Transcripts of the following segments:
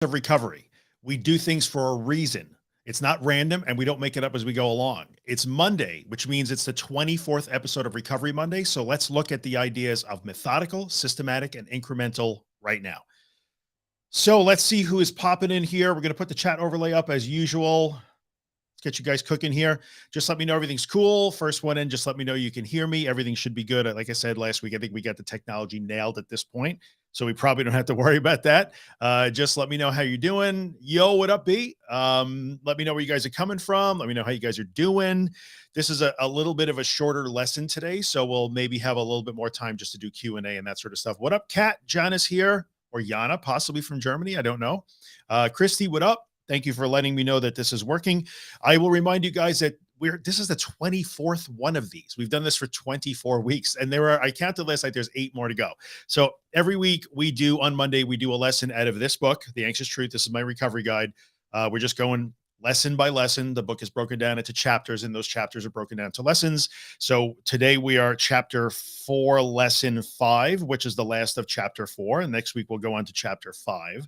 of recovery. We do things for a reason. It's not random and we don't make it up as we go along. It's Monday, which means it's the 24th episode of Recovery Monday. So let's look at the ideas of methodical, systematic, and incremental right now. So let's see who is popping in here. We're going to put the chat overlay up as usual. Let's get you guys cooking here. Just let me know everything's cool. First one in, just let me know you can hear me. Everything should be good. Like I said last week, I think we got the technology nailed at this point. So we probably don't have to worry about that. Just let me know how you're doing. Yo, what up, B? Let me know where you guys are coming from. Let me know how you guys are doing. This is a little bit of a shorter lesson today. So we'll maybe have a little bit more time just to do Q&A and that sort of stuff. What up, Kat? John is here. Or Yana, possibly from Germany. I don't know. Christy, what up? Thank you for letting me know that this is working. I will remind you guys that this is the 24th one of these. We've done this for 24 weeks and I counted last night, there's 8 more to go. So every week on Monday, we do a lesson out of this book, The Anxious Truth. This is my recovery guide. We're just going lesson by lesson. The book is broken down into chapters and those chapters are broken down to lessons. So today we are chapter 4, lesson 5, which is the last of chapter 4. And next week we'll go on to chapter 5.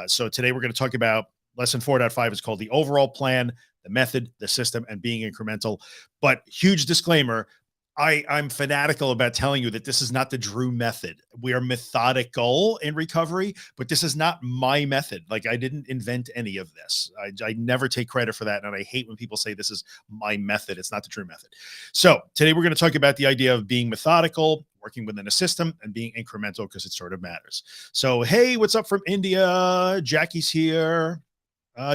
So today we're going to talk about lesson 4.5 is called the overall plan, the method, the system, and being incremental. But huge disclaimer, I'm fanatical about telling you that this is not the Drew method. We are methodical in recovery, but this is not my method. Like I didn't invent any of this. I never take credit for that. And I hate when people say this is my method. It's not the Drew method. So today we're going to talk about the idea of being methodical, working within a system, and being incremental because it sort of matters. So, hey, what's up from India? Jackie's here.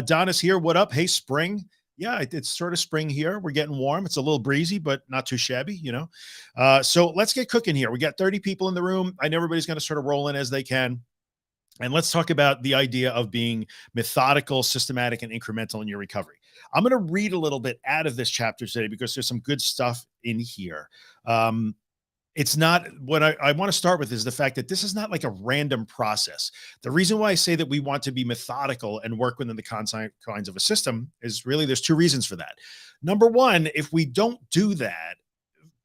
Donna's here. What up? Hey, spring. Yeah, it's sort of spring here. We're getting warm. It's a little breezy, but not too shabby, you know. So let's get cooking here. We got 30 people in the room. I know everybody's going to sort of roll in as they can. And let's talk about the idea of being methodical, systematic, and incremental in your recovery. I'm going to read a little bit out of this chapter today because there's some good stuff in here. It's not what I want to start with is the fact that this is not like a random process. The reason why I say that we want to be methodical and work within the confines of a system is really there's 2 reasons for that. Number one, if we don't do that,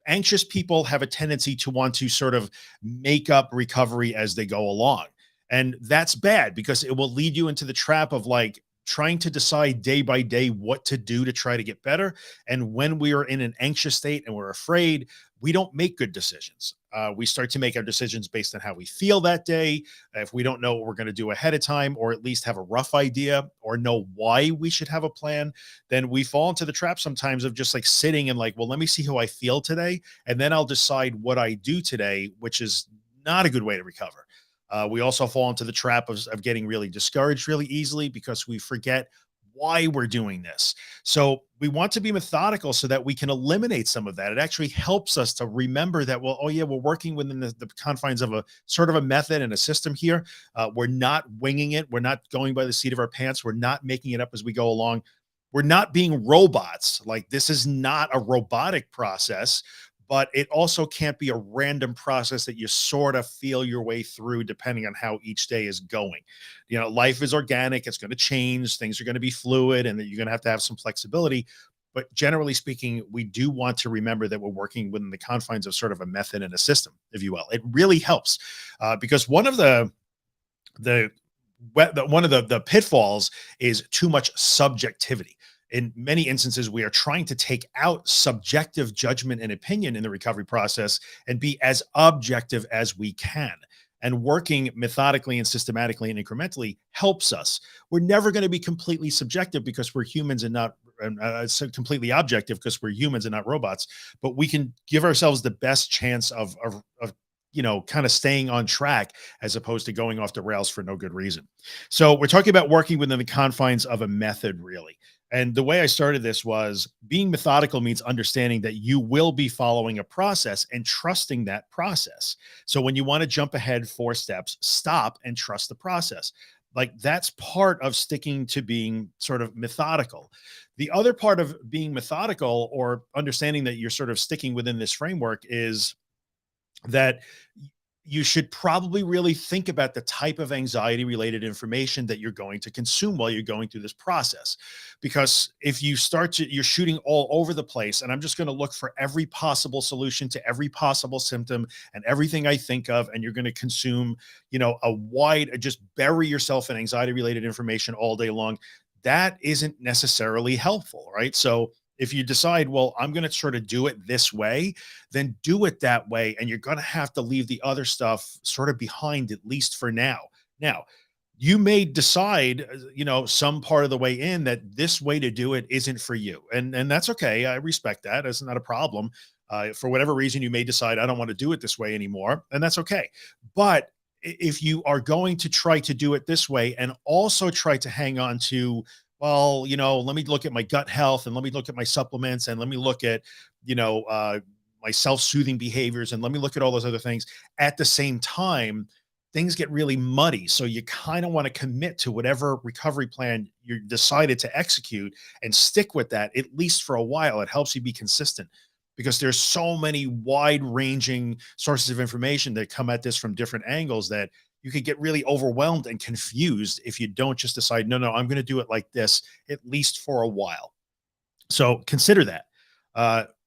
anxious people have a tendency to want to sort of make up recovery as they go along. And that's bad because it will lead you into the trap of like trying to decide day by day what to do to try to get better. And when we are in an anxious state and we're afraid, we don't make good decisions. We start to make our decisions based on how we feel that day. If we don't know what we're going to do ahead of time, or at least have a rough idea or know why we should have a plan, then we fall into the trap sometimes of just like sitting and like, well, let me see how I feel today. And then I'll decide what I do today, which is not a good way to recover. We also fall into the trap of getting really discouraged really easily because we forget why we're doing this. So we want to be methodical so that we can eliminate some of that. It actually helps us to remember that, well, oh yeah, we're working within the confines of a sort of a method and a system here. We're not winging it. We're not going by the seat of our pants. We're not making it up as we go along. We're not being robots. Like this is not a robotic process, but it also can't be a random process that you sort of feel your way through depending on how each day is going. You know, life is organic. It's going to change. Things are going to be fluid and that you're going to have some flexibility. But generally speaking, we do want to remember that we're working within the confines of sort of a method and a system, if you will. It really helps because one of the pitfalls is too much subjectivity. In many instances, we are trying to take out subjective judgment and opinion in the recovery process and be as objective as we can. And working methodically and systematically and incrementally helps us. We're never going to be completely subjective because we're humans and not completely objective because we're humans and not robots. But we can give ourselves the best chance of you know, kind of staying on track as opposed to going off the rails for no good reason. So we're talking about working within the confines of a method, really. And the way I started this was being methodical means understanding that you will be following a process and trusting that process. So when you want to jump ahead 4 steps, stop and trust the process. Like that's part of sticking to being sort of methodical. The other part of being methodical or understanding that you're sort of sticking within this framework is that you should probably really think about the type of anxiety related information that you're going to consume while you're going through this process. Because if you start to, you're shooting all over the place, and I'm just going to look for every possible solution to every possible symptom and everything I think of, and you're going to consume, a wide, just bury yourself in anxiety related information all day long. That isn't necessarily helpful, right? So if you decide, well, I'm going to sort of do it this way, then do it that way. And you're going to have to leave the other stuff sort of behind, at least for now. Now, you may decide, some part of the way in that this way to do it isn't for you. And that's okay. I respect that. It's not a problem. For whatever reason, you may decide, I don't want to do it this way anymore. And that's okay. But if you are going to try to do it this way and also try to hang on to, well, let me look at my gut health, and let me look at my supplements, and let me look at, my self-soothing behaviors, and let me look at all those other things at the same time, things get really muddy. So you kind of want to commit to whatever recovery plan you decided to execute and stick with that, at least for a while. It helps you be consistent, because there's so many wide ranging sources of information that come at this from different angles that you could get really overwhelmed and confused if you don't just decide, no, no, I'm going to do it like this, at least for a while. So consider that.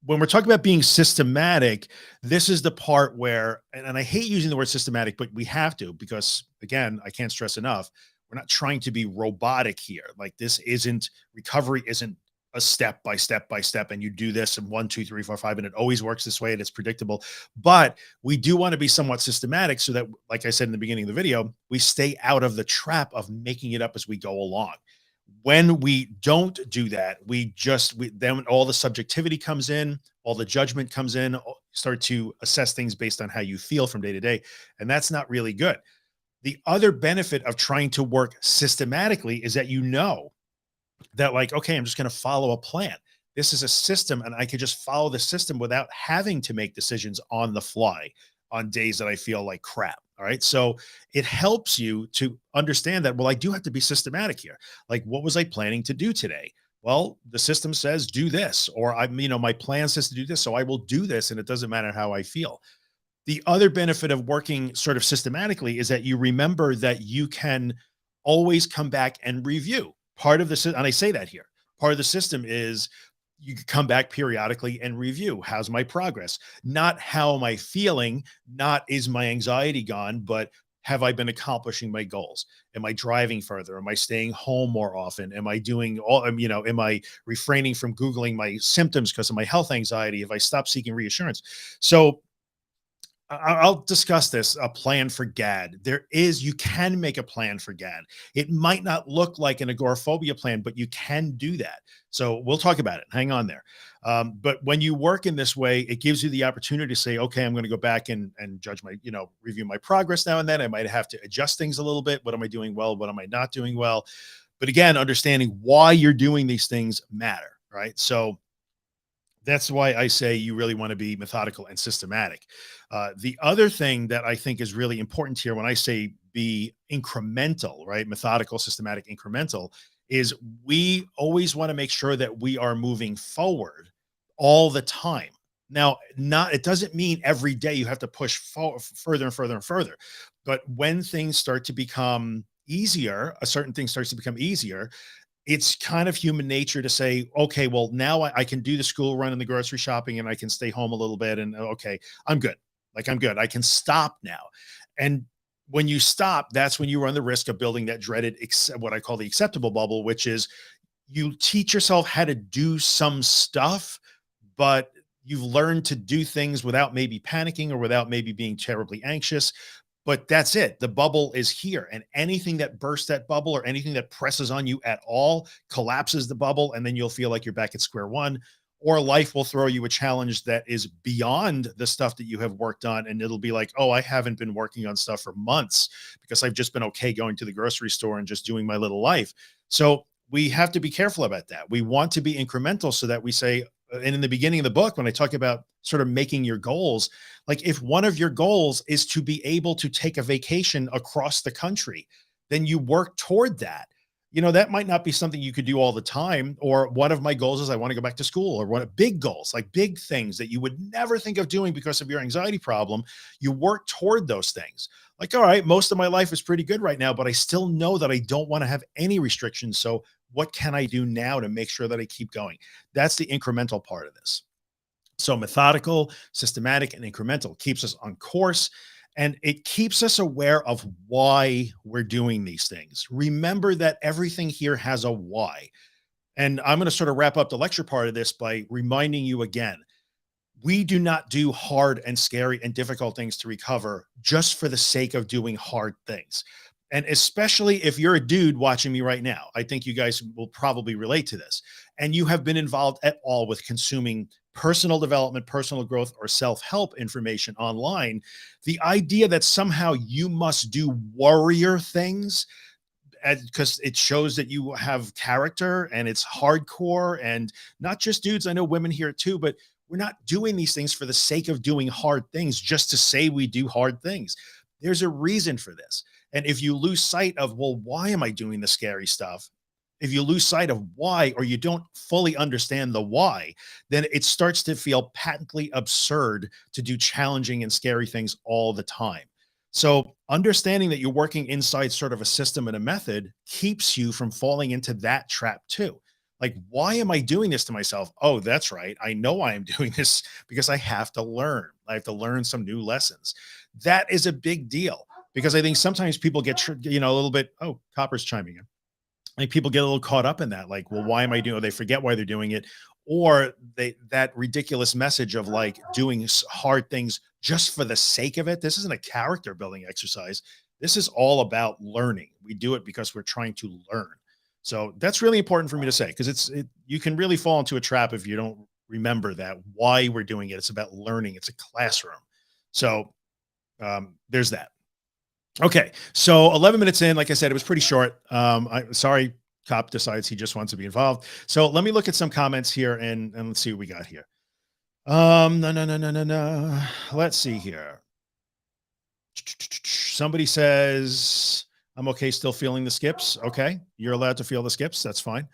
When we're talking about being systematic, this is the part where, and I hate using the word systematic, but we have to, because again, I can't stress enough, we're not trying to be robotic here. Like, this isn't, recovery isn't a step by step by step, and you do this in 1, 2, 3, 4, 5, and it always works this way and it's predictable. But we do want to be somewhat systematic so that, like I said in the beginning of the video, we stay out of the trap of making it up as we go along. When we don't do that, then all the subjectivity comes in, all the judgment comes in, start to assess things based on how you feel from day to day. And that's not really good. The other benefit of trying to work systematically is that that, like, okay, I'm just going to follow a plan. This is a system, and I could just follow the system without having to make decisions on the fly on days that I feel like crap. All right. So it helps you to understand that, well, I do have to be systematic here. Like, what was I planning to do today? Well, the system says do this, or my plan says to do this. So I will do this, and it doesn't matter how I feel. The other benefit of working sort of systematically is that you remember that you can always come back and review. Part of the system, and I say that here, part of the system is you can come back periodically and review. How's my progress? Not how am I feeling? Not is my anxiety gone, but have I been accomplishing my goals? Am I driving further? Am I staying home more often? Am I doing am I refraining from Googling my symptoms because of my health anxiety? If I stop seeking reassurance? So I'll discuss this, a plan for GAD. You can make a plan for GAD. It might not look like an agoraphobia plan, but you can do that. So we'll talk about it. Hang on there. But when you work in this way, it gives you the opportunity to say, okay, I'm going to go back and judge review my progress now and then. I might have to adjust things a little bit. What am I doing well? What am I not doing well? But again, understanding why you're doing these things matter, right? So that's why I say you really want to be methodical and systematic. The other thing that I think is really important here when I say be incremental, right? Methodical, systematic, incremental, is we always want to make sure that we are moving forward all the time. Now, it doesn't mean every day you have to push further and further and further. But when things start to become easier, a certain thing starts to become easier, it's kind of human nature to say, okay, well, now I can do the school run and the grocery shopping, and I can stay home a little bit, and okay, I'm good. Like, I'm good. I can stop now. And when you stop, that's when you run the risk of building that dreaded, what I call the acceptable bubble, which is you teach yourself how to do some stuff, but you've learned to do things without maybe panicking or without maybe being terribly anxious. But that's it. The bubble is here. And anything that bursts that bubble, or anything that presses on you at all, collapses the bubble. And then you'll feel like you're back at square one. Or life will throw you a challenge that is beyond the stuff that you have worked on. And it'll be like, oh, I haven't been working on stuff for months because I've just been okay going to the grocery store and just doing my little life. So we have to be careful about that. We want to be incremental so that we say, and in the beginning of the book, when I talk about sort of making your goals, like, if one of your goals is to be able to take a vacation across the country, then you work toward that. that might not be something you could do all the time. Or one of my goals is I want to go back to school, or one of big goals, like big things that you would never think of doing because of your anxiety problem. You work toward those things. Like, all right, most of my life is pretty good right now, but I still know that I don't want to have any restrictions. So what can I do now to make sure that I keep going? That's the incremental part of this. So methodical, systematic, and incremental keeps us on course, and it keeps us aware of why we're doing these things. Remember that everything here has a why. And I'm going to sort of wrap up the lecture part of this by reminding you again, we do not do hard and scary and difficult things to recover just for the sake of doing hard things. And especially if you're a dude watching me right now, I think you guys will probably relate to this. And you have been involved at all with consuming personal development, personal growth, or self help information online. The idea that somehow you must do warrior things because it shows that you have character and it's hardcore, and not just dudes. I know women hear it too, but we're not doing these things for the sake of doing hard things just to say we do hard things. There's a reason for this. And if you lose sight of, well, why am I doing the scary stuff? If you lose sight of why, or you don't fully understand the why, then it starts to feel patently absurd to do challenging and scary things all the time. So understanding that you're working inside sort of a system and a method keeps you from falling into that trap too. Like, why am I doing this to myself? Oh, that's right. I know I am doing this because I have to learn. I have to learn some new lessons. That is a big deal, because I think sometimes people get, a little bit, oh, Copper's chiming in. Like, people get a little caught up in that. Like, well, why am I doing, or they forget why they're doing it. Or that ridiculous message of like doing hard things just for the sake of it. This isn't a character building exercise. This is all about learning. We do it because we're trying to learn. So that's really important for me to say, because you can really fall into a trap if you don't remember that why we're doing it. It's about learning. It's a classroom. So there's that. Okay, so 11 minutes in, like I said, it was pretty short. Sorry, Cop decides he just wants to be involved. So let me look at some comments here, and let's see what we got here. No, no, no, no, no, no. Let's see here. Somebody says, I'm okay still feeling the skips. Okay, you're allowed to feel the skips. That's fine.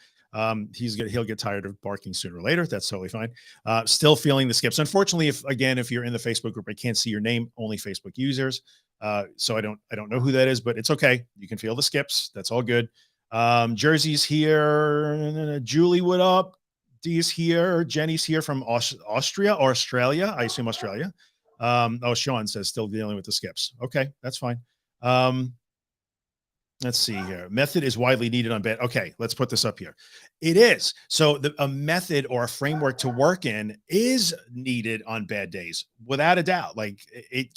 He'll get tired of barking sooner or later. That's totally fine. Still feeling the skips. Unfortunately, if you're in the Facebook group, I can't see your name, only Facebook users. So I don't know who that is, but it's okay. You can feel the skips. That's all good. Jersey's here. Julie, what up? Dee's here. Jenny's here from Austria or Australia. I assume Australia. Sean says still dealing with the skips. Okay, that's fine. Let's see here. Method is widely needed on bad. Okay, let's put this up here. It is. So a method or a framework to work in is needed on bad days, without a doubt. Like, it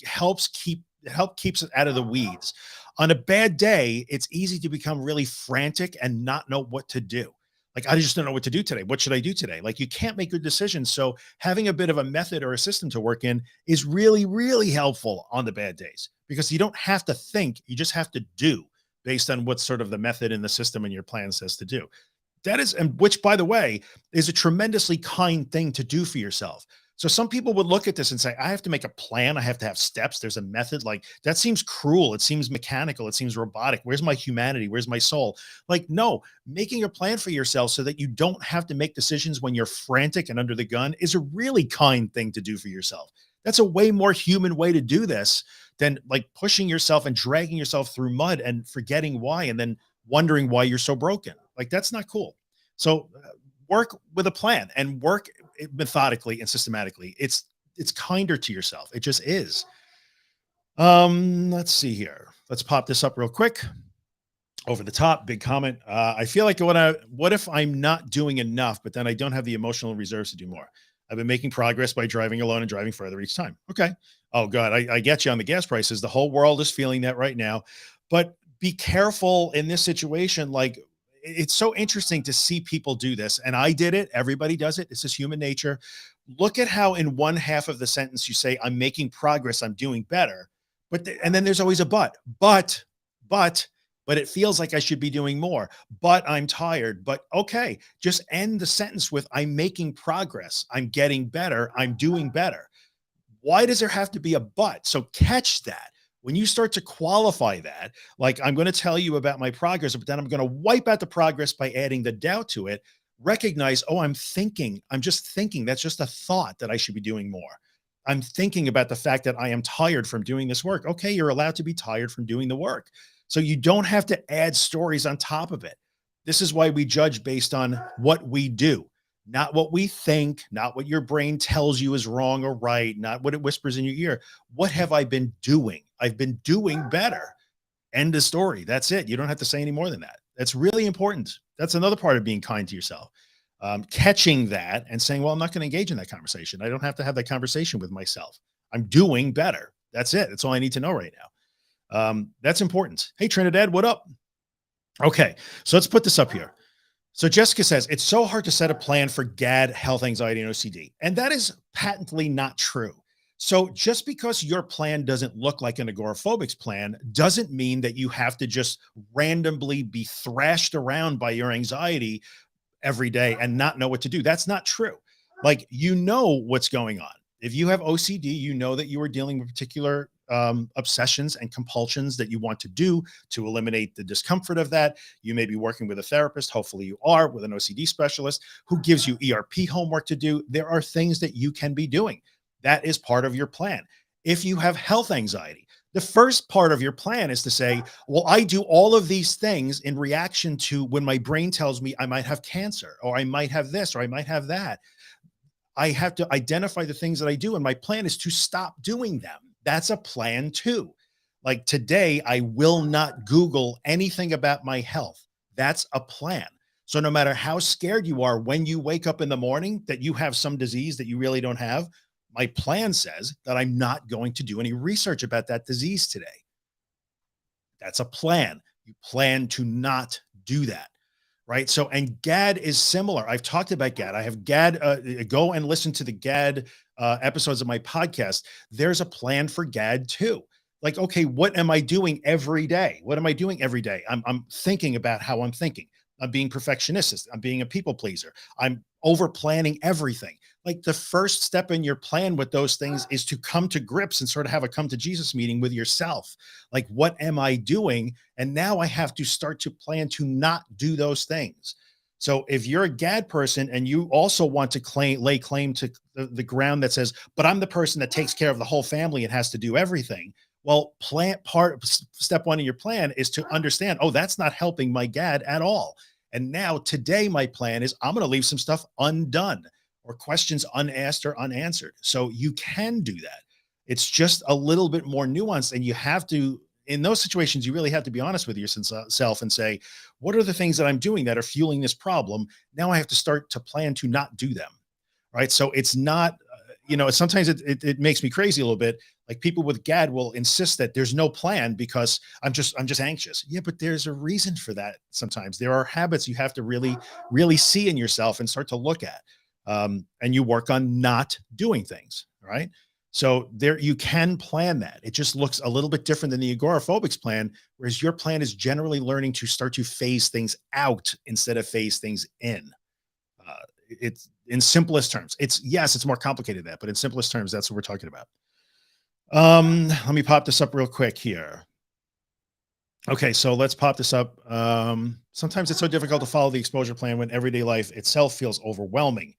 keeps it out of the weeds. On a bad day, it's easy to become really frantic and not know what to do. Like, I just don't know what to do today. What should I do today? Like, you can't make good decisions. So having a bit of a method or a system to work in is really, really helpful on the bad days, because you don't have to think, you just have to do based on what sort of the method and the system and your plan says to do. That is, and which, by the way, is a tremendously kind thing to do for yourself. So some people would look at this and say, I have to make a plan. I have to have steps. There's a method. Like, that seems cruel. It seems mechanical. It seems robotic. Where's my humanity? Where's my soul? Like, no, making a plan for yourself so that you don't have to make decisions when you're frantic and under the gun is a really kind thing to do for yourself. That's a way more human way to do this than like pushing yourself and dragging yourself through mud and forgetting why, and then wondering why you're so broken. Like, that's not cool. So work with a plan and work methodically and systematically. It's kinder to yourself. It just is. Let's see here. Let's pop this up real quick. Over the top, big comment. I feel like what if I'm not doing enough, but then I don't have the emotional reserves to do more? I've been making progress by driving alone and driving further each time. Okay. Oh God, I get you on the gas prices. The whole world is feeling that right now, but be careful in this situation. Like, it's so interesting to see people do this. And I did it. Everybody does it. This is human nature. Look at how in one half of the sentence you say, I'm making progress, I'm doing better. And then there's always a but it feels like I should be doing more, but I'm tired. But okay, just end the sentence with, I'm making progress, I'm getting better, I'm doing better. Why does there have to be a but? So catch that. When you start to qualify that, like I'm going to tell you about my progress, but then I'm going to wipe out the progress by adding the doubt to it, recognize, oh, I'm thinking, I'm just thinking. That's just a thought that I should be doing more. I'm thinking about the fact that I am tired from doing this work. Okay, you're allowed to be tired from doing the work. So you don't have to add stories on top of it. This is why we judge based on what we do, not what we think, not what your brain tells you is wrong or right, not what it whispers in your ear. What have I been doing? I've been doing better. End of story. That's it. You don't have to say any more than that. That's really important. That's another part of being kind to yourself. Catching that and saying, well, I'm not going to engage in that conversation. I don't have to have that conversation with myself. I'm doing better. That's it. That's all I need to know right now. That's important. Hey, Trinidad, what up? Okay, so let's put this up here. So Jessica says, it's so hard to set a plan for GAD, health, anxiety, and OCD. And that is patently not true. So just because your plan doesn't look like an agoraphobic's plan doesn't mean that you have to just randomly be thrashed around by your anxiety every day and not know what to do. That's not true. Like, you know what's going on. If you have OCD, you know that you are dealing with particular obsessions and compulsions that you want to do to eliminate the discomfort of that. You may be working with a therapist. Hopefully you are, with an OCD specialist who gives you ERP homework to do. There are things that you can be doing. That is part of your plan. If you have health anxiety, the first part of your plan is to say, well, I do all of these things in reaction to when my brain tells me I might have cancer, or I might have this, or I might have that. I have to identify the things that I do, and my plan is to stop doing them. That's a plan too. Like today, I will not Google anything about my health. That's a plan. So no matter how scared you are when you wake up in the morning that you have some disease that you really don't have, my plan says that I'm not going to do any research about that disease today. That's a plan. You plan to not do that. Right. So, and GAD is similar. I've talked about GAD. I have GAD. Go and listen to the GAD episodes of my podcast. There's a plan for GAD too. Like, okay, what am I doing every day? What am I doing every day? I'm thinking about how I'm thinking. I'm being perfectionist. I'm being a people pleaser. I'm over planning everything. Like, the first step in your plan with those things is to come to grips and sort of have a come to Jesus meeting with yourself. Like, what am I doing? And now I have to start to plan to not do those things. So if you're a GAD person and you also want to lay claim to the ground that says, but I'm the person that takes care of the whole family and has to do everything. Well, step one in your plan is to understand, oh, that's not helping my GAD at all. And now today, my plan is I'm going to leave some stuff undone, or questions unasked or unanswered. So you can do that. It's just a little bit more nuanced. And you have to, in those situations, you really have to be honest with yourself and say, what are the things that I'm doing that are fueling this problem? Now I have to start to plan to not do them. Right. So it's not, sometimes it makes me crazy a little bit. Like, people with GAD will insist that there's no plan because I'm just anxious. Yeah, but there's a reason for that. Sometimes there are habits you have to really see in yourself and start to look at. And you work on not doing things, right? So there, you can plan that. It just looks a little bit different than the agoraphobic's plan, whereas your plan is generally learning to start to phase things out instead of phase things in. It's in simplest terms. It's more complicated than that, but in simplest terms, that's what we're talking about. Let me pop this up real quick here. Okay, so let's pop this up. Sometimes it's so difficult to follow the exposure plan when everyday life itself feels overwhelming.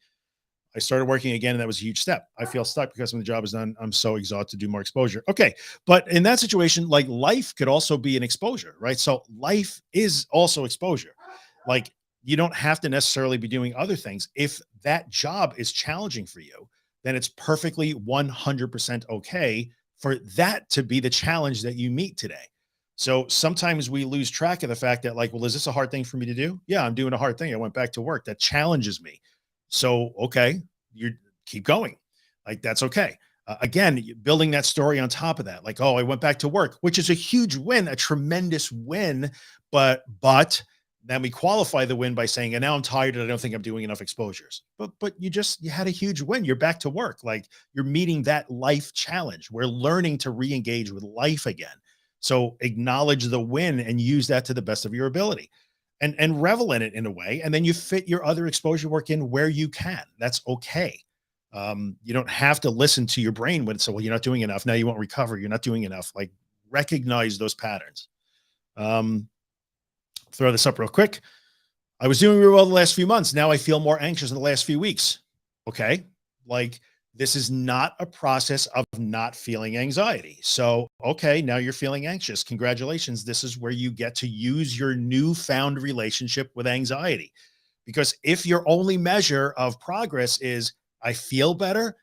I started working again, and that was a huge step. I feel stuck because when the job is done, I'm so exhausted to do more exposure. Okay. But in that situation, like, life could also be an exposure, right? So life is also exposure. Like, you don't have to necessarily be doing other things. If that job is challenging for you, then it's perfectly 100% okay for that to be the challenge that you meet today. So sometimes we lose track of the fact that, like, well, is this a hard thing for me to do? Yeah, I'm doing a hard thing. I went back to work. That challenges me. So, okay, you keep going. Like, that's okay. Again, building that story on top of that, like, oh, I went back to work, which is a huge win, a tremendous win. But then we qualify the win by saying, and now I'm tired and I don't think I'm doing enough exposures. But you had a huge win. You're back to work. Like, you're meeting that life challenge. We're learning to re-engage with life again. So acknowledge the win and use that to the best of your ability. And revel in it in a way. And then you fit your other exposure work in where you can. That's okay. You don't have to listen to your brain when it's, so, well, you're not doing enough. Now you won't recover. You're not doing enough. Like, Recognize those patterns. Um, Throw this up real quick. I was doing really well the last few months. Now I feel more anxious in the last few weeks. Okay. Like, this is not a process of not feeling anxiety. So, okay, now you're feeling anxious. Congratulations. This is where you get to use your newfound relationship with anxiety. Because if your only measure of progress is, I feel better,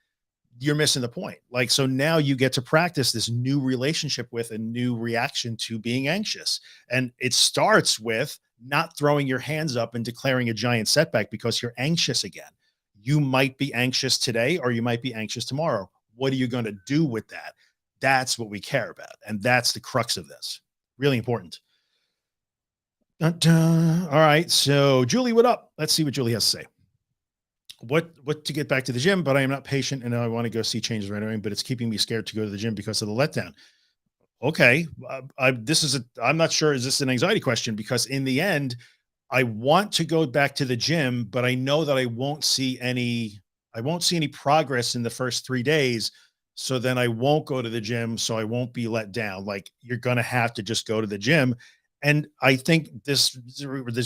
you're missing the point. Like, so now you get to practice this new relationship with a new reaction to being anxious. And it starts with not throwing your hands up and declaring a giant setback because you're anxious again. You might be anxious today or you might be anxious tomorrow. What are you going to do with that? That's what we care about. And that's the crux of this. Really important. Dun, dun. All right. So, Julie, what up? Let's see what Julie has to say. What to get back to the gym, but I am not patient and I want to go see changes right away, but it's keeping me scared to go to the gym because of the letdown. Okay. I'm not sure. Is this an anxiety question? Because in the end, I want to go back to the gym, but I know that I won't see any progress in the first 3 days. So then I won't go to the gym. So I won't be let down. Like, you're going to have to just go to the gym. And I think this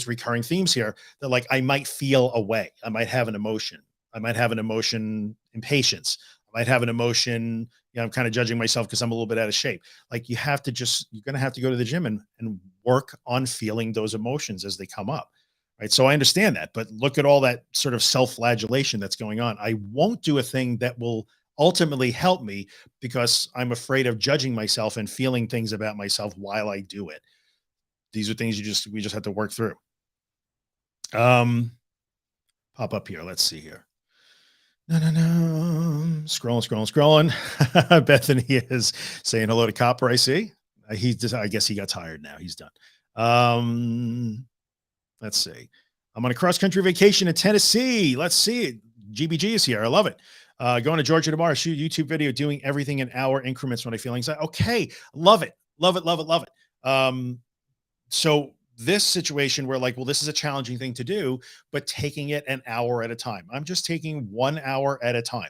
recurring themes here that, like, I might feel a way. I might have an emotion. I might have an emotion, impatience. I might have an emotion. I'm kind of judging myself because I'm a little bit out of shape. Like, you're going to have to go to the gym and work on feeling those emotions as they come up. Right. So I understand that, but look at all that sort of self-flagellation that's going on. I won't do a thing that will ultimately help me because I'm afraid of judging myself and feeling things about myself while I do it. These are things we just have to work through. Um, Pop up here. Let's see here. No, no, no. Scrolling. Bethany is saying hello to Copper. I see. I guess he got tired now. He's done. Let's see. I'm on a cross country vacation in Tennessee. Let's see it. GBG is here. I love it. Going to Georgia tomorrow. Shoot a YouTube video doing everything in hour increments when I feel anxiety. Okay. Love it. Love it. Love it. Love it. So this situation where, like, well, this is a challenging thing to do, but taking it an hour at a time. I'm just taking 1 hour at a time.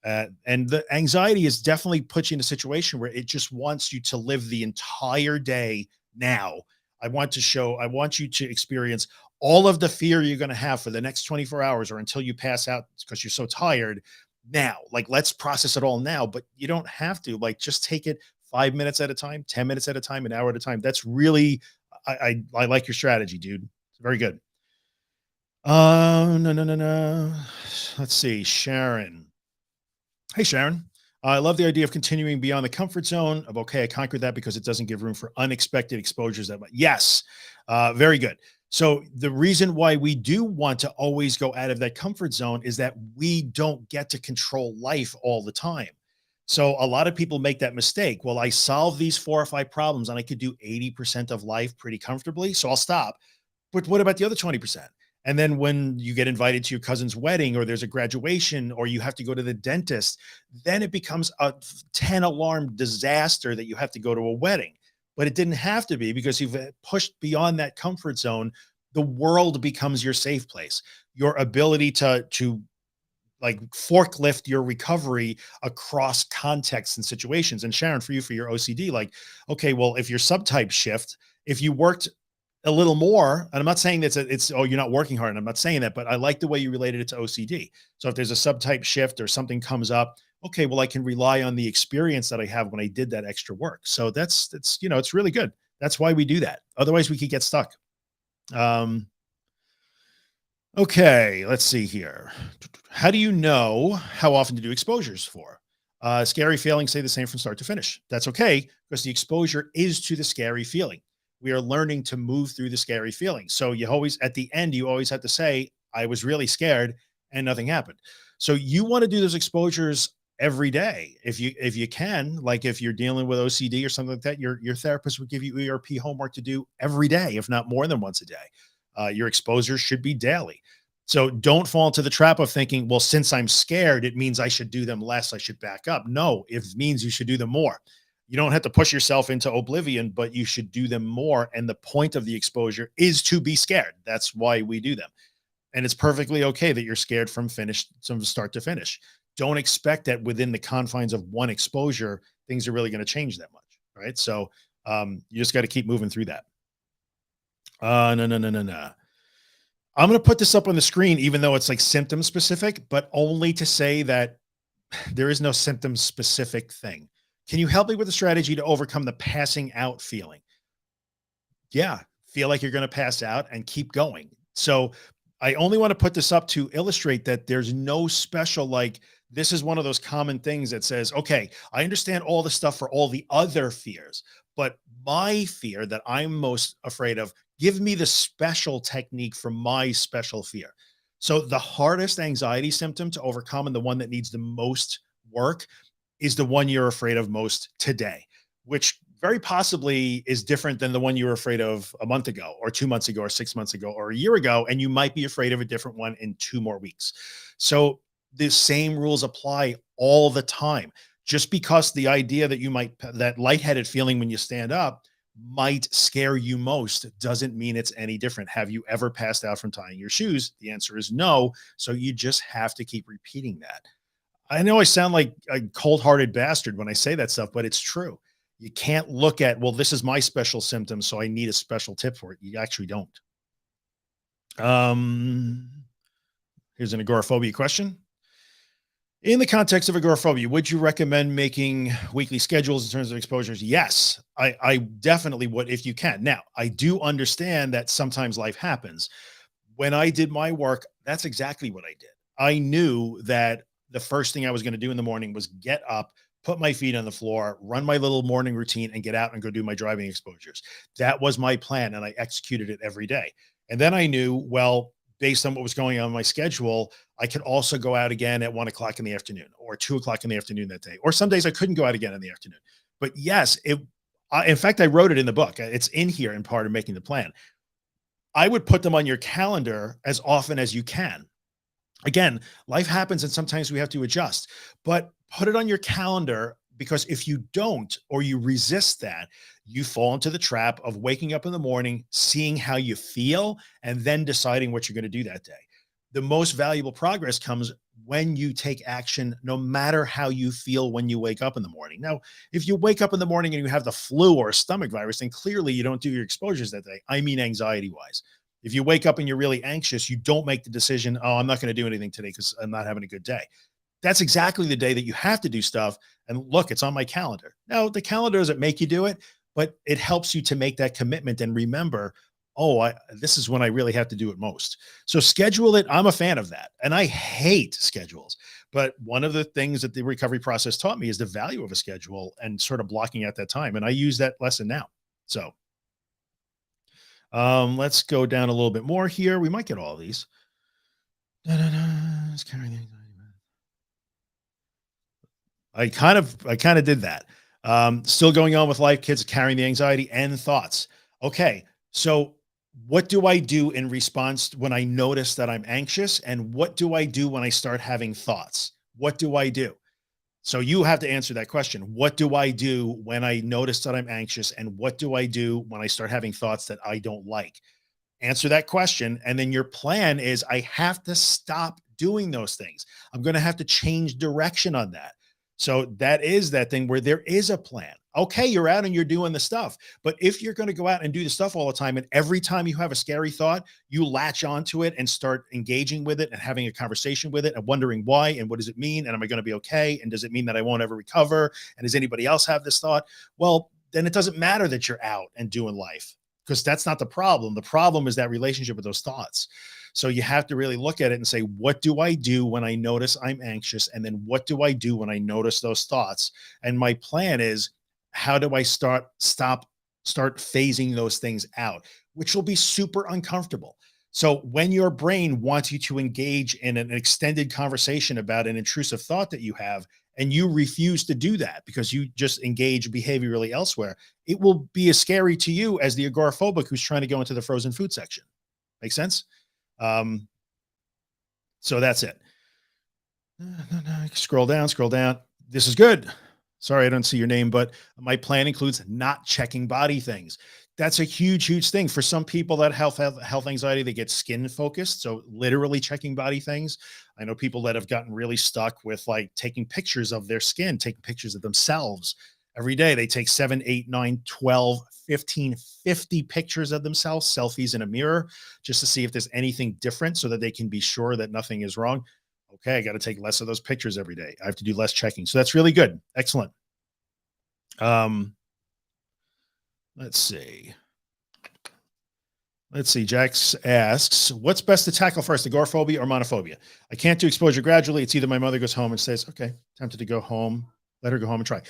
And the anxiety is definitely puts you in a situation where it just wants you to live the entire day now. I want you to experience all of the fear you're going to have for the next 24 hours or until you pass out because you're so tired now. Like, let's process it all now, but you don't have to. Like, just take it 5 minutes at a time, 10 minutes at a time, an hour at a time. That's really, I like your strategy, dude. It's very good. No, no, no, no. Let's see. Sharon. Hey, Sharon. I love the idea of continuing beyond the comfort zone of, okay, I conquered that because it doesn't give room for unexpected exposures. Yes. Very good. So the reason why we do want to always go out of that comfort zone is that we don't get to control life all the time. So a lot of people make that mistake. Well, I solved these 4 or 5 problems and I could do 80% of life pretty comfortably. So I'll stop. But what about the other 20%? And then when you get invited to your cousin's wedding or there's a graduation or you have to go to the dentist, then it becomes a 10 alarm disaster that you have to go to a wedding. But it didn't have to be because you've pushed beyond that comfort zone. The world becomes your safe place. Your ability to like forklift your recovery across contexts and situations. And Sharon, for you, for your OCD, like, okay, well, if your subtype shift, if you worked a little more, and I'm not saying it's, oh, you're not working hard. And I'm not saying that, but I like the way you related it to OCD. So if there's a subtype shift or something comes up, okay, well, I can rely on the experience that I have when I did that extra work. So that's, it's really good. That's why we do that. Otherwise we could get stuck. Okay, let's see here. How do you know how often to do exposures for? Scary feelings stay the same from start to finish. That's okay because the exposure is to the scary feeling. We are learning to move through the scary feeling. So you always, at the end, you always have to say, I was really scared and nothing happened. So you want to do those exposures every day. If you can, like if you're dealing with OCD or something like that, your therapist would give you ERP homework to do every day, if not more than once a day. Your exposure should be daily. So don't fall into the trap of thinking, well, since I'm scared, it means I should do them less. I should back up. No, it means you should do them more. You don't have to push yourself into oblivion, but you should do them more. And the point of the exposure is to be scared. That's why we do them. And it's perfectly okay that you're scared from start to finish. Don't expect that within the confines of one exposure, things are really going to change that much. right? So you just got to keep moving through that. No, no, no, no, no. I'm going to put this up on the screen, even though it's like symptom specific, but only to say that there is no symptom specific thing. Can you help me with a strategy to overcome the passing out feeling? Yeah, feel like you're going to pass out and keep going. So I only want to put this up to illustrate that there's no special, like, this is one of those common things that says, okay, I understand all the stuff for all the other fears, but my fear that I'm most afraid of, give me the special technique for my special fear. So the hardest anxiety symptom to overcome and the one that needs the most work is the one you're afraid of most today, which very possibly is different than the one you were afraid of a month ago or 2 months ago or 6 months ago or a year ago. And you might be afraid of a different one in 2 more weeks. So the same rules apply all the time. Just because the idea that you might, that lightheaded feeling when you stand up might scare you most doesn't mean it's any different. Have you ever passed out from tying your shoes? The answer is no. So you just have to keep repeating that. I know I sound like a cold-hearted bastard when I say that stuff, but it's true. You can't look at, well, this is my special symptom, so I need a special tip for it. You actually don't. Um, Here's an agoraphobia question. In the context of agoraphobia, would you recommend making weekly schedules in terms of exposures? Yes, I definitely would if you can. Now, I do understand that sometimes life happens. When I did my work, that's exactly what I did. I knew that the first thing I was going to do in the morning was get up, put my feet on the floor, run my little morning routine, and get out and go do my driving exposures. That was my plan, and I executed it every day. And then I knew, well, based on what was going on my schedule, I could also go out again at 1 o'clock in the afternoon or 2 o'clock in the afternoon that day. Or some days I couldn't go out again in the afternoon. But yes, in fact, I wrote it in the book. It's in here in part of making the plan. I would put them on your calendar as often as you can. Again, life happens and sometimes we have to adjust, but put it on your calendar, because if you don't, or you resist that, you fall into the trap of waking up in the morning, seeing how you feel, and then deciding what you're going to do that day. The most valuable progress comes when you take action, no matter how you feel when you wake up in the morning. Now, if you wake up in the morning and you have the flu or a stomach virus, then clearly you don't do your exposures that day. I mean, anxiety wise. If you wake up and you're really anxious, you don't make the decision, oh, I'm not going to do anything today because I'm not having a good day. That's exactly the day that you have to do stuff. And look, it's on my calendar. Now, the calendar doesn't make you do it, but it helps you to make that commitment and remember, oh, this is when I really have to do it most. So schedule it. I'm a fan of that. And I hate schedules. But one of the things that the recovery process taught me is the value of a schedule and sort of blocking out that time. And I use that lesson now. So let's go down a little bit more here. We might get all of these. It's carrying the anxiety. I kind of did that. Still going on with life, kids carrying the anxiety and thoughts. Okay. So what do I do in response when I notice that I'm anxious? And what do I do when I start having thoughts? What do I do? So you have to answer that question. What do I do when I notice that I'm anxious? And what do I do when I start having thoughts that I don't like? Answer that question. And then your plan is, I have to stop doing those things. I'm going to have to change direction on that. So that is that thing where there is a plan. Okay, you're out and you're doing the stuff. But if you're going to go out and do the stuff all the time, and every time you have a scary thought, you latch onto it and start engaging with it and having a conversation with it and wondering why and what does it mean? And am I going to be okay? And does it mean that I won't ever recover? And does anybody else have this thought? Well, then it doesn't matter that you're out and doing life, because that's not the problem. The problem is that relationship with those thoughts. So you have to really look at it and say, what do I do when I notice I'm anxious? And then what do I do when I notice those thoughts? And my plan is, how do I start phasing those things out, which will be super uncomfortable. So when your brain wants you to engage in an extended conversation about an intrusive thought that you have, and you refuse to do that because you just engage behaviorally elsewhere, it will be as scary to you as the agoraphobic who's trying to go into the frozen food section. Make sense? Um, so that's it. Scroll down, scroll down. This is good. Sorry, I don't see your name, but my plan includes not checking body things. That's a huge, huge thing for some people that health anxiety, they get skin focused. So literally checking body things. I know people that have gotten really stuck with like taking pictures of their skin, taking pictures of themselves. Every day they take 7, 8, 9, 12, 15, 50 pictures of themselves, selfies in a mirror, just to see if there's anything different so that they can be sure that nothing is wrong. Okay, I got to take less of those pictures every day. I have to do less checking. So that's really good. Excellent. Um, let's see. Let's see. Jax asks, what's best to tackle first, agoraphobia or monophobia? I can't do exposure gradually. It's either my mother goes home and says, okay, tempted to go home. Let her go home and try.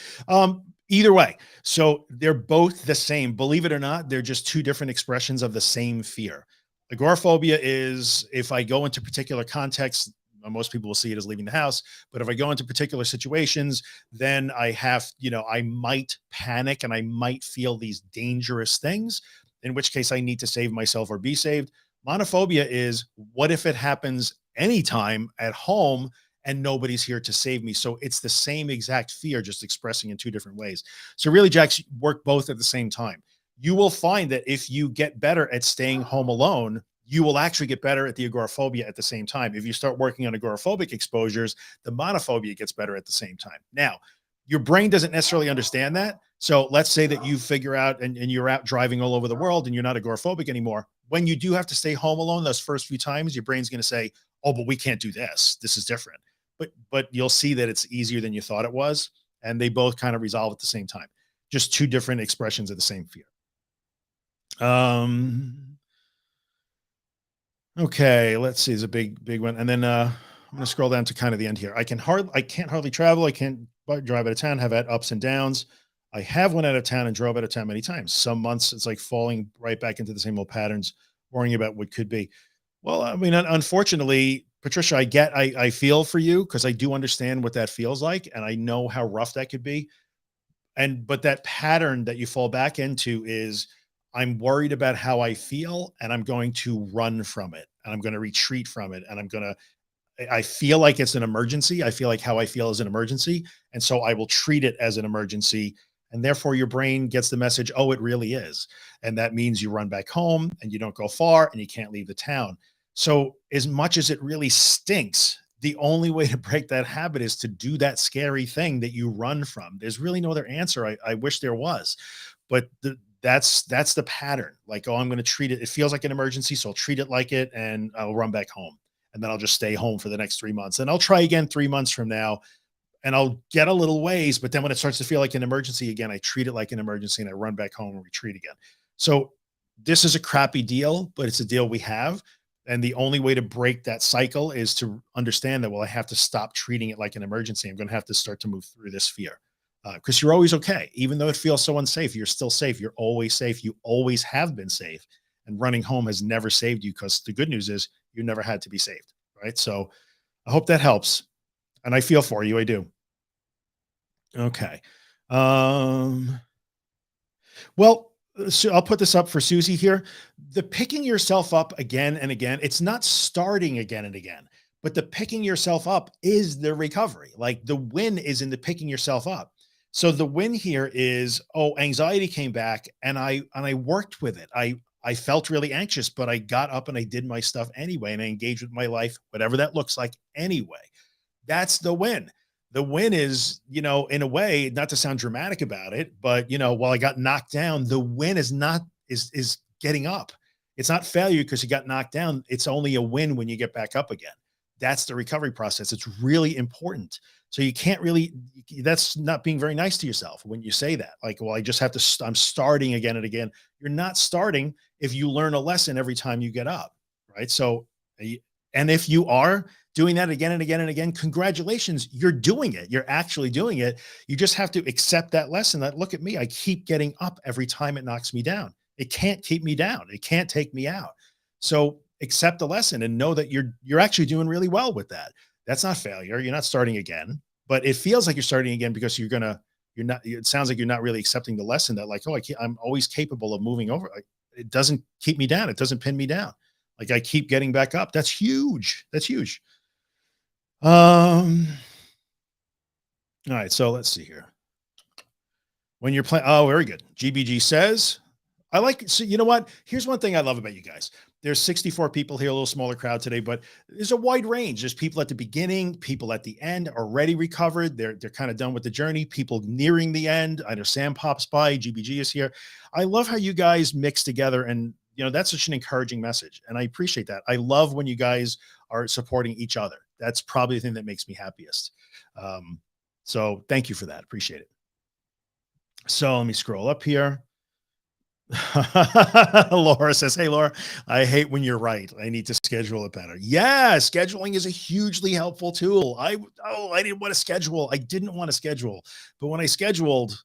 Either way. So they're both the same. Believe it or not, they're just two different expressions of the same fear. Agoraphobia is if I go into particular contexts, most people will see it as leaving the house. But if I go into particular situations, then I have, I might panic and I might feel these dangerous things, in which case I need to save myself or be saved. Monophobia is what if it happens anytime at home and nobody's here to save me? So it's the same exact fear, just expressing in two different ways. So really, Jax, work both at the same time. You will find that if you get better at staying home alone, you will actually get better at the agoraphobia at the same time. If you start working on agoraphobic exposures, the monophobia gets better at the same time. Now, your brain doesn't necessarily understand that. So let's say that you figure out and you're out driving all over the world and you're not agoraphobic anymore. When you do have to stay home alone, those first few times, your brain's going to say, oh, but we can't do this. This is different. But you'll see that it's easier than you thought it was. And they both kind of resolve at the same time. Just two different expressions of the same fear. Okay, let's see. It's a big one. And then I'm going to scroll down to kind of the end here. I can't hardly travel. I can't drive out of town, have had ups and downs. I have went out of town and drove out of town many times. Some months it's like falling right back into the same old patterns, worrying about what could be. Well, I mean, unfortunately, Patricia, I feel for you because I do understand what that feels like. And I know how rough that could be. But that pattern that you fall back into is I'm worried about how I feel and I'm going to run from it and I'm going to retreat from it and I feel like it's an emergency. I feel like how I feel is an emergency. And so I will treat it as an emergency. And therefore your brain gets the message, oh, it really is. And that means you run back home and you don't go far and you can't leave the town. So as much as it really stinks, the only way to break that habit is to do that scary thing that you run from. There's really no other answer. I wish there was, but that's the pattern. Like, oh, I'm going to treat it. It feels like an emergency. So I'll treat it like it and I'll run back home. And then I'll just stay home for the next 3 months. And I'll try again 3 months from now and I'll get a little ways. But then when it starts to feel like an emergency again, I treat it like an emergency and I run back home and retreat again. So this is a crappy deal, but it's a deal we have. And the only way to break that cycle is to understand that, well, I have to stop treating it like an emergency. I'm going to have to start to move through this fear because you're always okay. Even though it feels so unsafe, you're still safe. You're always safe. You always have been safe. And running home has never saved you because the good news is you never had to be saved. Right. So I hope that helps. And I feel for you. I do. Okay. Well, so I'll put this up for Susie here. The picking yourself up again and again, it's not starting again and again, but the picking yourself up is the recovery. Like the win is in the picking yourself up. So the win here is, oh, anxiety came back and I worked with it. I felt really anxious, but I got up and I did my stuff anyway. And I engaged with my life, whatever that looks like anyway. That's the win. The win is, in a way, not to sound dramatic about it, but while I got knocked down, the win is not is getting up. It's not failure because you got knocked down. It's only a win when you get back up again. That's the recovery process. It's really important. So you can't really, that's not being very nice to yourself when you say that. Like, well, I just have to, I'm starting again and again. You're not starting if you learn a lesson every time you get up, right? So, and if you are doing that again and again and again, congratulations, you're doing it. You're actually doing it. You just have to accept that lesson that, look at me, I keep getting up every time it knocks me down. It can't keep me down. It can't take me out. So accept the lesson and know that you're actually doing really well with that. That's not failure. You're not starting again, but it feels like you're starting again because you're not, it sounds like you're not really accepting the lesson that, like, oh, I'm always capable of moving over. It doesn't keep me down. It doesn't pin me down. Like I keep getting back up. That's huge. That's huge. All right. So let's see here. When you're playing, oh, very good. GBG says, so you know what? Here's one thing I love about you guys. there's 64 people here, a little smaller crowd today, but there's a wide range. There's people at the beginning, people at the end already recovered. They're kind of done with the journey. People nearing the end. I know Sam pops by, GBG is here. I love how you guys mix together, and that's such an encouraging message. And I appreciate that. I love when you guys are supporting each other. That's probably the thing that makes me happiest. So thank you for that. Appreciate it. So let me scroll up here. Laura says, "Hey, Laura, I hate when you're right. I need to schedule it better." Yeah, scheduling is a hugely helpful tool. I didn't want to schedule. I didn't want to schedule, but when I scheduled,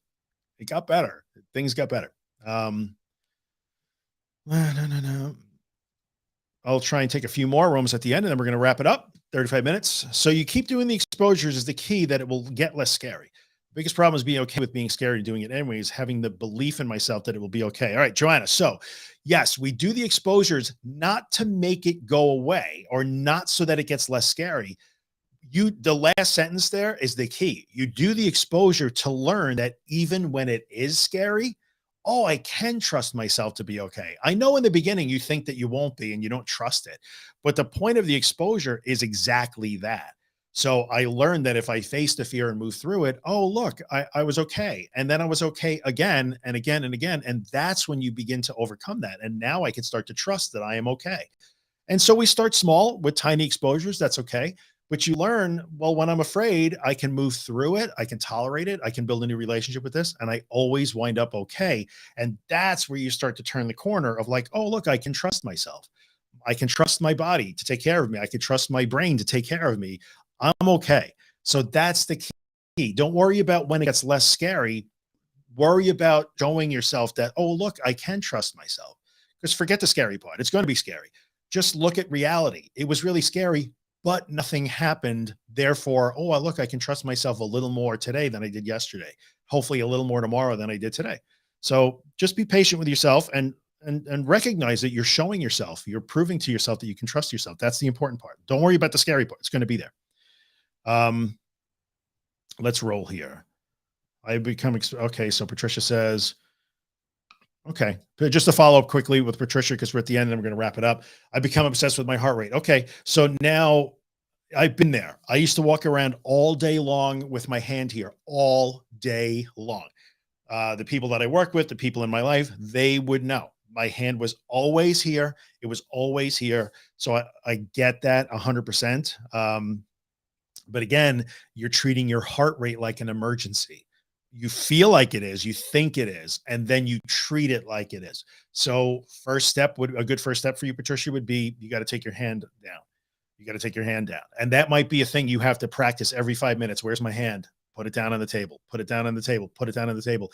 it got better. Things got better. No. I'll try and take a few more rooms at the end, and then we're going to wrap it up. 35 minutes. So you keep doing the exposures is the key that it will get less scary. Biggest problem is being okay with being scared and doing it anyways, having the belief in myself that it will be okay. All right, Joanna. So yes, we do the exposures not to make it go away or not so that it gets less scary. The last sentence there is the key. You do the exposure to learn that even when it is scary, oh, I can trust myself to be okay. I know in the beginning you think that you won't be and you don't trust it, but the point of the exposure is exactly that. So I learned that if I face the fear and move through it, oh, look, I was okay. And then I was okay again and again and again. And that's when you begin to overcome that. And now I can start to trust that I am okay. And so we start small with tiny exposures. That's okay. But you learn, well, when I'm afraid, I can move through it. I can tolerate it. I can build a new relationship with this. And I always wind up okay. And that's where you start to turn the corner of like, oh, look, I can trust myself. I can trust my body to take care of me. I can trust my brain to take care of me. I'm okay. So that's the key. Don't worry about when it gets less scary. Worry about showing yourself that, oh, look, I can trust myself. Because forget the scary part. It's going to be scary. Just look at reality. It was really scary, but nothing happened. Therefore, oh, look, I can trust myself a little more today than I did yesterday. Hopefully a little more tomorrow than I did today. So just be patient with yourself and recognize that you're showing yourself, you're proving to yourself that you can trust yourself. That's the important part. Don't worry about the scary part. It's going to be there. Let's roll here. I become, okay. So Patricia says, okay, just to follow up quickly with Patricia, because we're at the end and we're going to wrap it up. I become obsessed with my heart rate. Okay. So now I've been there. I used to walk around all day long with my hand here all day long. The people that I work with, the people in my life, they would know my hand was always here. It was always here. So I get that 100%. But again, you're treating your heart rate like an emergency. You feel like it is, you think it is, and then you treat it like it is. So a good first step for you, Patricia, would be, you got to take your hand down. You got to take your hand down. And that might be a thing you have to practice every 5 minutes. Where's my hand? Put it down on the table, put it down on the table, put it down on the table.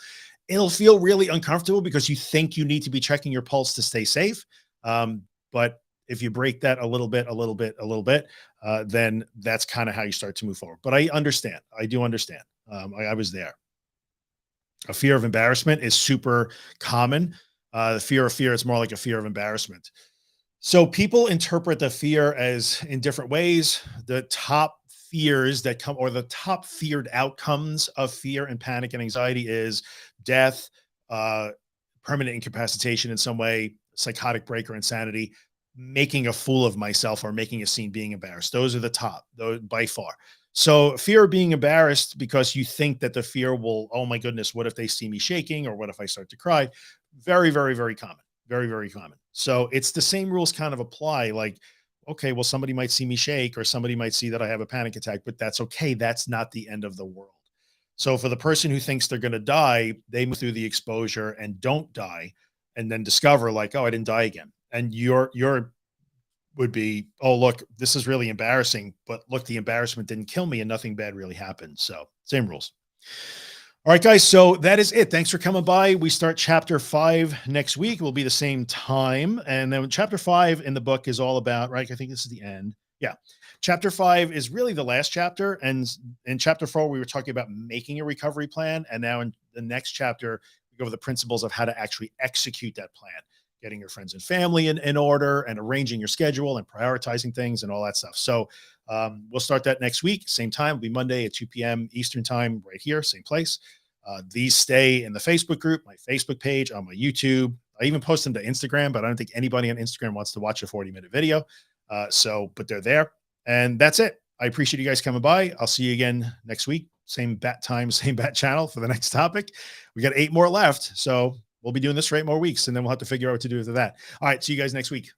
It'll feel really uncomfortable because you think you need to be checking your pulse to stay safe. But if you break that a little bit, then that's kind of how you start to move forward. But I understand. I do understand. I was there. A fear of embarrassment is super common. The fear of fear, it's more like a fear of embarrassment. So people interpret the fear as in different ways. The top fears that come, or the top feared outcomes of fear and panic and anxiety, is death, permanent incapacitation in some way, psychotic break or insanity, making a fool of myself, or making a scene, being embarrassed. Those are the top, those by far. So fear of being embarrassed because you think that the fear will, oh my goodness, what if they see me shaking, or what if I start to cry? Very, very, very common. Very, very common. So it's the same rules kind of apply. Like, okay, well, somebody might see me shake, or somebody might see that I have a panic attack, but that's okay. That's not the end of the world. So for the person who thinks they're going to die, they move through the exposure and don't die, and then discover like, oh, I didn't die again. And your would be, oh, look, this is really embarrassing, but look, the embarrassment didn't kill me and nothing bad really happened. So same rules. All right, guys. So that is it. Thanks for coming by. We start chapter 5 next week. It will be the same time. And then chapter 5 in the book is all about, right? I think this is the end. Yeah. Chapter 5 is really the last chapter. And in chapter 4, we were talking about making a recovery plan. And now in the next chapter, we go over the principles of how to actually execute that plan, getting your friends and family in order, and arranging your schedule and prioritizing things and all that stuff. So we'll start that next week. Same time, it'll be Monday at 2 p.m. Eastern time, right here, same place. These stay in the Facebook group, my Facebook page, on my YouTube. I even post them to Instagram, but I don't think anybody on Instagram wants to watch a 40-minute video. But they're there. And that's it. I appreciate you guys coming by. I'll see you again next week. Same bat time, same bat channel for the next topic. We got 8 more left. So we'll be doing this for 8 more weeks, and then we'll have to figure out what to do with that. All right. See you guys next week.